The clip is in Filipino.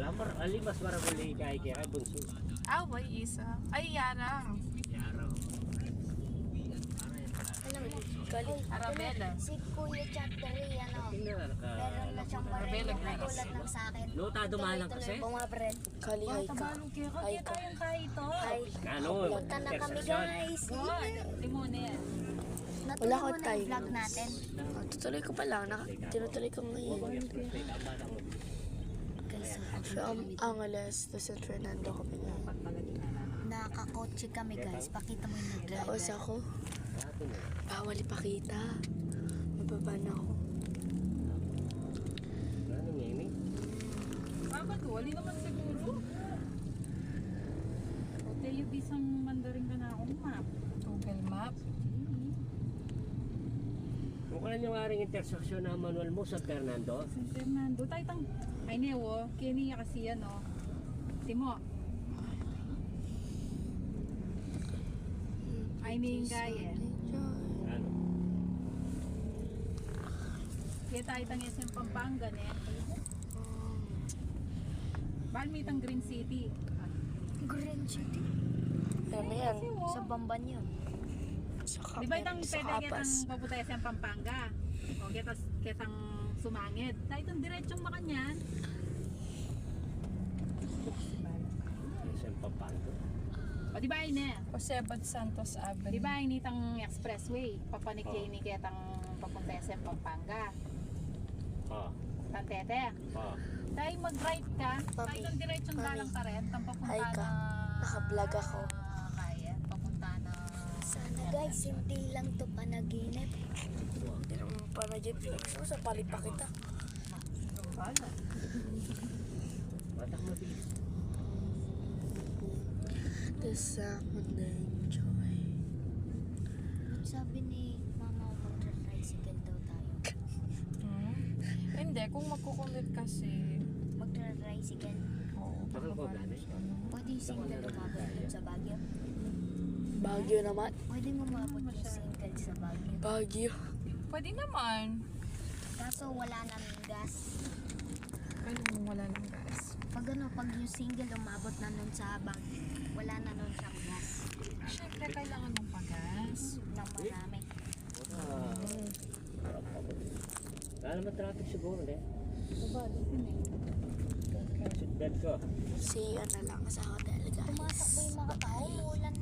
Lamar, alimas maraguli kay kaya bunso. Away isa. Ay, yarang. Yaraw. Arabella. Si Kuya Chattery, Tingnan ka. meron na siyang baril na tulad ng sa akin. Lota dumalang kasi. Bumabred. Kalihay ka. Tabalong kaya ka. Kaya tayong kahito. Ay, Ano? punta na kami guys. God. Timon yan. Natuloy Wala mo ko na time. yung vlog natin. Tutuloy ko pa lang. Tinutuloy ko ngayon. Guys, From Angeles to San Fernando kami nga. nakakotse kami guys. Pakita mo yung nag-drive. Tapos ako, bawal ipakita. Mababa na ako. Ano Mimi? Bakit? Wali naman siguro. O tayo bisang mandarin ka na akong map. Google Map. Kung ano yung aring interseksyon na manual mo sa Fernando? San Fernando. Tayo tang... Ay newo. Kini kasi yan o. Timo. Ay ning gaya. Ano? Kaya tayo tang SM Pampanga ne. Balmi tang Green City. Green City. Ano yan? Sa Bamban yun. Sa Di ba itang sa pwede kitang Kapas. papunta SM Pampanga? O kitang sumangit. Tayo itang diretsong makanyan. Sa Pampanga. O di ba ini? Josebad Santos Avenue. Di ba ini itang expressway? Papanikya ini kitang papunta SM Pampanga. Ah. Tantete. Ah. Tayo mag-right ka. Tayo itang diretsong Mami. galang ka rin. Itang papunta Hi ka. na... Naka-vlog ako. Kaya. Papunta na... Sana guys, hindi lang to panaginip. Hindi naman para dyan. Sa palipa kita. Wala. Batak mabilis. The sound enjoy. Sabi ni Mama, magtra-tricycle daw tayo. Hindi, kung magkukulit kasi. Magtra-tricycle. Oo, Bakit ko gani? Pwede yung single umabot dun sa Baguio. Baguio naman. Pwede mo umabot yung single sa Baguio. Baguio. Pwede naman. Kaso wala naming gas. Anong wala ng gas? Pag yung single umabot na nun sa Baguio, wala na nun siyang gas. Siyempre, kailangan ng pagas. Nang marami. Ah. Wala naman traffic siguro eh. Sundan ko. See you na lang sa hotel guys. Pumasok ba yung mga tao? Umuulan